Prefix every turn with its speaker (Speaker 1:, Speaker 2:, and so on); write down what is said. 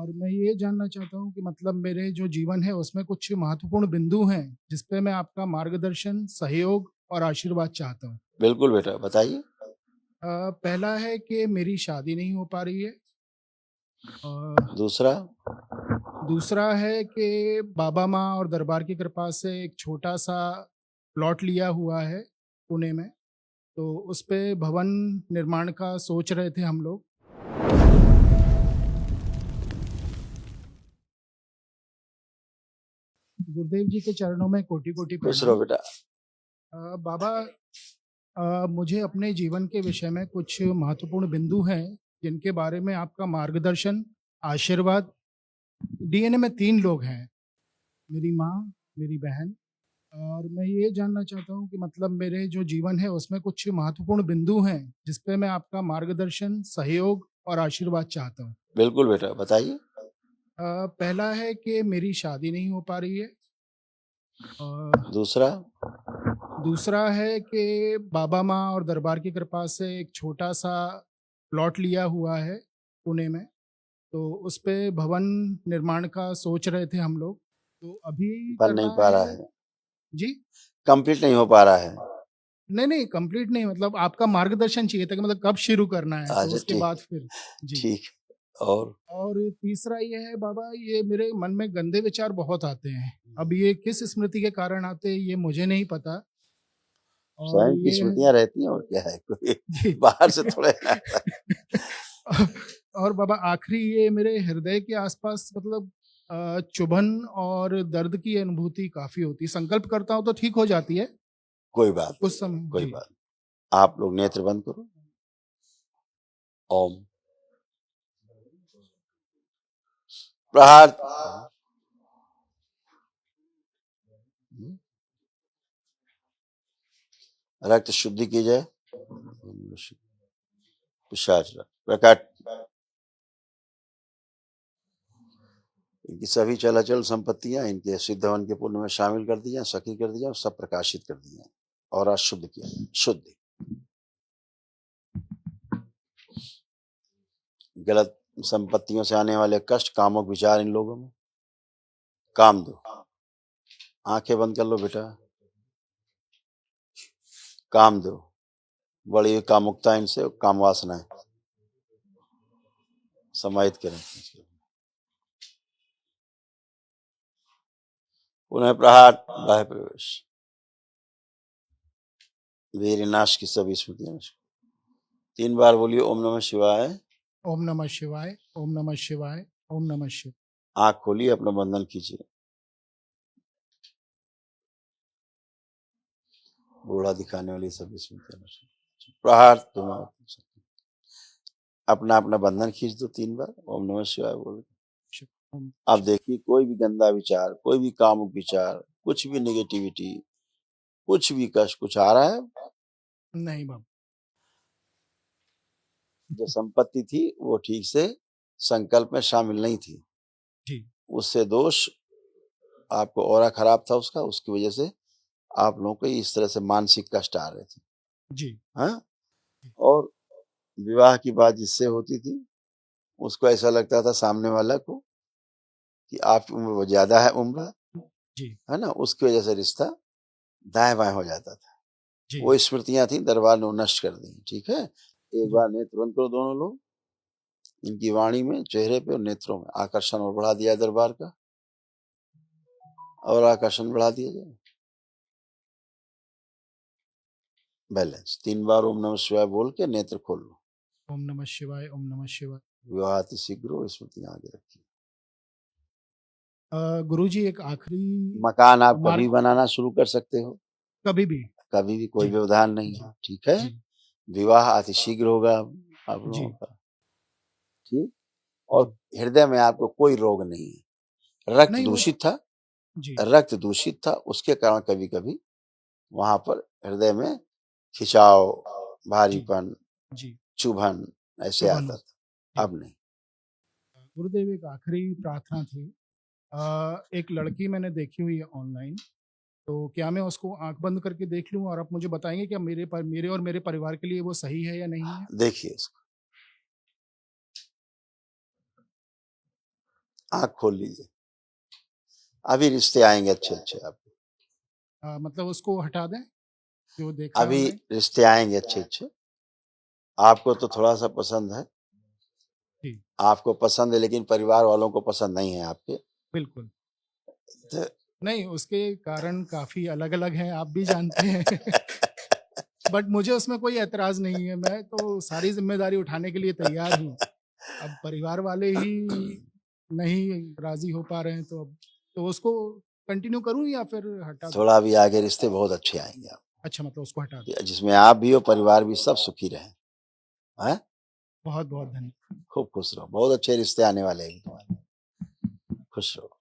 Speaker 1: और मैं ये जानना चाहता हूँ कि मतलब मेरे जो जीवन है उसमें कुछ महत्वपूर्ण बिंदु हैं जिस पे मैं आपका मार्गदर्शन, सहयोग और आशीर्वाद चाहता हूँ।
Speaker 2: बिल्कुल बेटा, बताइए।
Speaker 1: पहला है कि मेरी शादी नहीं हो पा रही है।
Speaker 2: दूसरा?
Speaker 1: दूसरा है कि बाबा-माँ और दरबार की कृपा से एक छोटा-सा प्लॉट लिया हुआ है पुणे में, तो उस पे भवन निर्माण का सोच रहे थे हम लोग। गुरुदेव जी के चरणों में कोटि-कोटि
Speaker 2: खुश रहो
Speaker 1: प्रणाम।
Speaker 2: बेटा।
Speaker 1: बाबा, मुझे अपने जीवन के विषय में कुछ महत्वपूर्ण बिंदु हैं जिनके बारे में आपका मार्गदर्शन, आशीर्वाद। डीएनए में 3 लोग हैं, मेरी माँ, मेरी बहन, और मैं ये जानना चाहता हूँ कि मतलब मेरे जो जीवन है उसमें कुछ महत्वपूर्ण बिंदु हैं जिस पे मैं आपका मार्गदर्शन, सहयोग और आशीर्वाद चाहता हूँ।
Speaker 2: बिल्कुल बेटा, बताइए।
Speaker 1: पहला है कि मेरी शादी नहीं हो पा रही है।
Speaker 2: दूसरा?
Speaker 1: दूसरा है कि बाबा-माँ और दरबार की कृपा से एक छोटा-सा प्लॉट लिया हुआ है पुणे में, तो उस पे भवन निर्माण का सोच रहे थे हम लोग, तो अभी
Speaker 2: बन नहीं
Speaker 1: करना
Speaker 2: पा रहा
Speaker 1: है।
Speaker 2: है,
Speaker 1: जी?
Speaker 2: कंप्लीट नहीं हो पा रहा है।
Speaker 1: नहीं, नहीं, कंप्लीट नहीं, मतलब आपका मार्गदर्शन चाहिए था कि मतलब कब शुरू करना है, तो
Speaker 2: अच्छा,
Speaker 1: उसके
Speaker 2: ठीक।
Speaker 1: बाद फिर। जी।
Speaker 2: ठीक। और?
Speaker 1: और तीसरा ये है बाबा, ये मेरे मन में गंदे विचार बहुत आते हैं। अब ये किस स्मृति के कारण आते हैं ये मुझे नहीं पता। और
Speaker 2: स्वयं की
Speaker 1: ये
Speaker 2: स्मृतियां रहती हैं, और क्या है, कोई
Speaker 1: जी।
Speaker 2: बाहर से थोड़े ना आता है।
Speaker 1: और बाबा, आखिरी ये मेरे हृदय के आसपास मतलब चुभन और दर्द की अनुभूति काफ़ी होती है। संकल्प करता हूँ तो ठीक हो जाती है,
Speaker 2: कोई बात
Speaker 1: कुछ
Speaker 2: नहीं,
Speaker 1: समय।
Speaker 2: कोई
Speaker 1: जी।
Speaker 2: बात नहीं। आप लोग नेत्र बंद करो। ओम। प्रहार। रक्त शुद्धि की जाए। पिशाच प्रकट। इनकी सभी चलाचल संपत्तियां इनके सिद्ध हवन के पुण्य में शामिल कर दी जाए, सक्रिय कर दी जाए, सब प्रकाशित कर दी जाए और आज शुद्ध किया जाए। शुद्धि। गलत संपत्तियों से आने वाले कष्ट, कामुक विचार इन लोगों में काम दो। आंखें बंद कर लो बेटा। काम दो। बड़ी कामुकता इनसे, काम वासनाएं समाहित करें। पुनः प्रहार, बाह्य प्रवेश। वीर नाश की सभी स्मृतियां। 3 बार बोलिए ओम नमः शिवाय।
Speaker 1: ओम नमः शिवाय, ओम नमः शिवाय, ओम नमः शिवाय।
Speaker 2: आंख खोलिए, अपना बंधन कीजिए। बूढ़ा दिखाने वाली सभी स्मृतियां। प्रहार तुम्हारा। अपना अपना बंधन खींच दो 3 बार ओम नमः शिवाय बोल। अब देखिए, कोई भी गंदा विचार, कोई भी कामुक विचार, कुछ भी नेगेटिविटी, कुछ भी कष्ट कुछ आ रहा है?
Speaker 1: नहीं बाबा।
Speaker 2: जो संपत्ति थी वो ठीक से संकल्प में शामिल नहीं थी,
Speaker 1: जी।
Speaker 2: उससे दोष, आपको ऑरा खराब था उसका, उसकी वजह से आप लोगों को इस तरह से मानसिक कष्ट आ रहे थे।
Speaker 1: जी।
Speaker 2: हाँ? और विवाह की बात जिससे होती थी, उसको ऐसा लगता था सामने वाला को कि आपकी उम्र वो ज्यादा है, उम्र
Speaker 1: जी।
Speaker 2: है ना, उसकी वजह से रिश्ता दाएं बाएं हो जाता था।
Speaker 1: जी।
Speaker 2: वो स्मृतियां थी, दरबार ने वो नष्ट कर दी। ठीक है, एक बार नेत्र बंद करो दोनों लोग। इनकी वाणी में, चेहरे पे और नेत्रों में आकर्षण और बढ़ा दिया दरबार का, और आकर्षण बढ़ा दिया जाए। बैलेंस। 3 बार ओम नमः शिवाय बोल के नेत्र खोल लो।
Speaker 1: ओम नमः शिवाय, ओम नमः शिवाय।
Speaker 2: विवाह शीघ्र स्मृतियां आगे रखिए।
Speaker 1: गुरुजी, एक आखिरी
Speaker 2: मकान आप
Speaker 1: मार्ग।
Speaker 2: कभी बनाना शुरू कर सकते हो,
Speaker 1: कभी भी।
Speaker 2: कभी भी, कोई
Speaker 1: जी।
Speaker 2: व्यवधान नहीं है। ठीक है,
Speaker 1: जी।
Speaker 2: विवाह अति शीघ्र होगा आप लोगों
Speaker 1: जी।
Speaker 2: का। ठीक। और हृदय में आपको कोई रोग नहीं है। रक्त
Speaker 1: नहीं वो।
Speaker 2: दूषित था,
Speaker 1: जी।
Speaker 2: रक्त दूषित था, उसके कारण कभी कभी वहां पर हृदय में खिंचाव,
Speaker 1: जी।
Speaker 2: भारीपन,
Speaker 1: जी।
Speaker 2: चुभन ऐसे
Speaker 1: चुभन
Speaker 2: आता
Speaker 1: हो।
Speaker 2: था।
Speaker 1: जी।
Speaker 2: अब नहीं।
Speaker 1: गुरुदेव, एक आखिरी प्रार्थना थी। एक लड़की मैंने देखी हुई है ऑनलाइन, तो क्या मैं उसको आंख बंद करके देख लूं और आप मुझे बताएंगे क्या मेरे और मेरे परिवार के लिए वो सही है या नहीं है?
Speaker 2: देखिए इसको। आंख खोल लीजिए, अभी रिश्ते आएंगे अच्छे अच्छे आपको,
Speaker 1: मतलब उसको हटा दें जो देखा है
Speaker 2: अभी
Speaker 1: हमने?
Speaker 2: रिश्ते आएंगे अच्छे अच्छे। आपको तो थोड़ा सा पसंद है,
Speaker 1: जी,
Speaker 2: आपको पसंद है, लेकिन परिवार वालों को पसंद नहीं है आपके।
Speaker 1: बिल्कुल।
Speaker 2: तो
Speaker 1: नहीं, उसके कारण काफ़ी अलग-अलग हैं, आप भी जानते हैं। बट मुझे उसमें कोई ऐतराज़ नहीं है, मैं तो सारी ज़िम्मेदारी उठाने के लिए तैयार हूँ। अब परिवार वाले ही नहीं राज़ी हो पा रहे हैं, तो उसको कंटिन्यू करूँ या फिर हटा दूँ?
Speaker 2: थोड़ा अभी आगे रिश्ते बहुत अच्छे आएंगे
Speaker 1: अच्छा, मतलब उसको हटा दूँ।
Speaker 2: आप, जिसमें आप भी हो, परिवार भी, सब सुखी रहें। हैं?
Speaker 1: बहुत-बहुत धन्यवाद।
Speaker 2: खूब खुश रहो, बहुत अच्छे रिश्ते आने वाले हैं तुम्हारे, खुश रहो।